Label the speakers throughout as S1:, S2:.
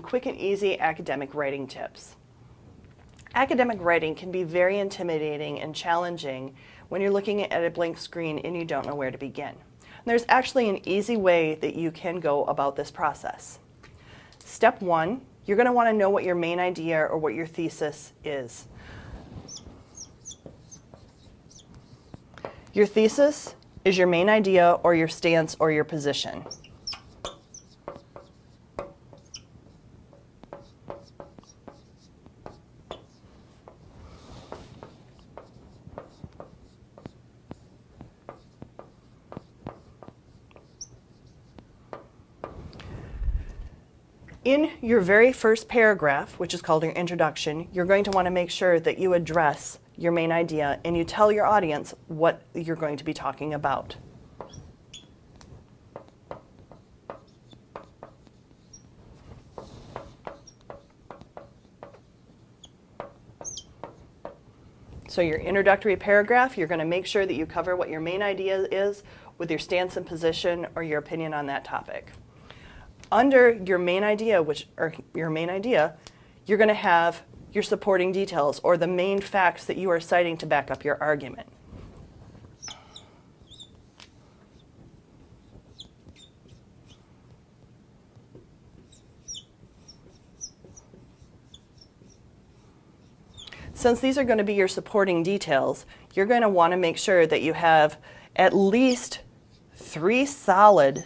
S1: quick and easy academic writing tips. Academic writing can be very intimidating and challenging when you're looking at a blank screen and you don't know where to begin. There's actually an easy way that you can go about this process. Step one, you're going to want to know what your main idea or what your thesis is. Your thesis is your main idea or your stance or your position. In your very first paragraph, which is called your introduction, you're going to want to make sure that you address your main idea and you tell your audience what you're going to be talking about. So your introductory paragraph, you're going to make sure that you cover what your main idea is with your stance and position or your opinion on that topic. Under your main idea, you're going to have your supporting details or the main facts that you are citing to back up your argument. Since these are going to be your supporting details, you're going to want to make sure that you have at least 3 solid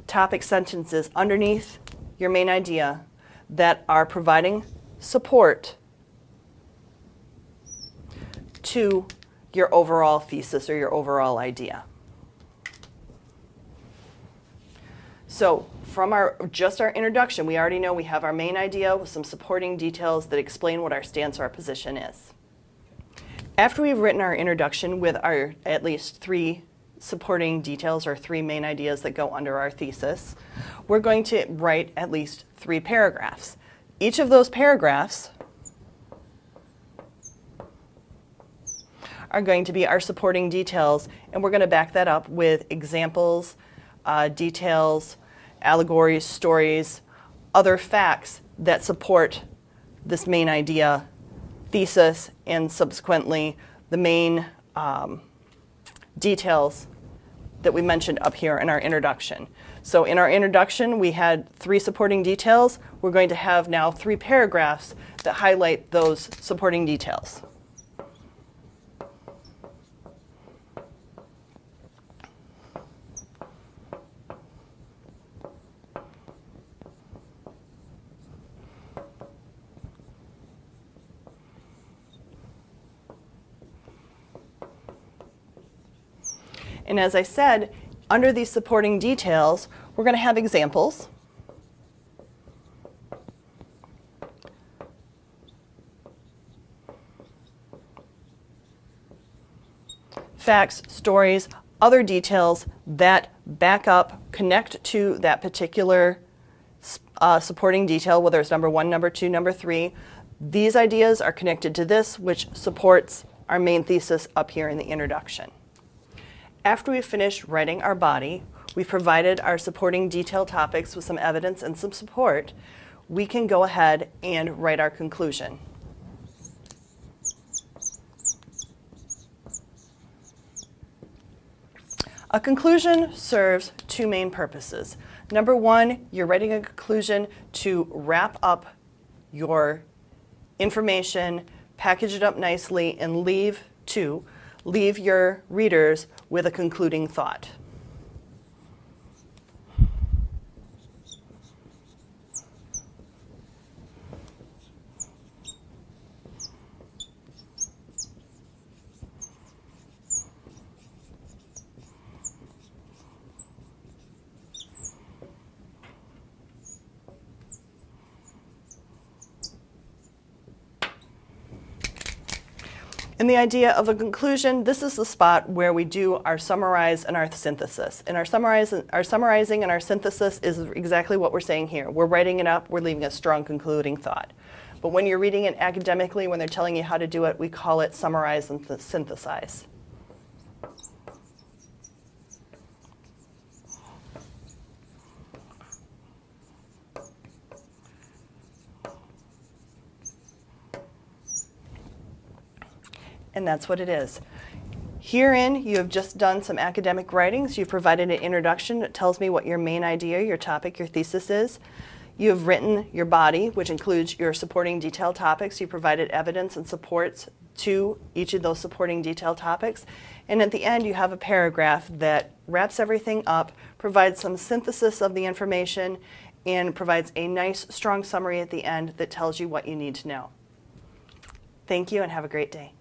S1: topic sentences underneath your main idea that are providing support to your overall thesis or your overall idea. So from just our introduction, we already know we have our main idea with some supporting details that explain what our stance or our position is. After we've written our introduction with our at least 3 supporting details or 3 main ideas that go under our thesis, we're going to write at least 3 paragraphs. Each of those paragraphs are going to be our supporting details, and we're going to back that up with examples, details, allegories, stories, other facts that support this main idea, thesis, and subsequently the main details that we mentioned up here in our introduction. So in our introduction, we had 3 supporting details. We're going to have now 3 paragraphs that highlight those supporting details. And as I said, under these supporting details, we're going to have examples. Facts, stories, other details that back up, connect to that particular supporting detail, whether it's number 1, number 2, number 3. These ideas are connected to this, which supports our main thesis up here in the introduction. After we've finished writing our body, we've provided our supporting detail topics with some evidence and some support, we can go ahead and write our conclusion. A conclusion serves 2 main purposes. Number 1, you're writing a conclusion to wrap up your information, package it up nicely, and leave your readers with a concluding thought. In the idea of a conclusion, this is the spot where we do our summarize and our synthesis. And our summarizing and our synthesis is exactly what we're saying here. We're writing it up, we're leaving a strong concluding thought. But when you're reading it academically, when they're telling you how to do it, we call it summarize and synthesize. and that's what it is. Herein, you have just done some academic writings. You've provided an introduction that tells me what your main idea, your topic, your thesis is. You have written your body, which includes your supporting detail topics. You provided evidence and supports to each of those supporting detail topics. And at the end, you have a paragraph that wraps everything up, provides some synthesis of the information, and provides a nice, strong summary at the end that tells you what you need to know. Thank you and have a great day.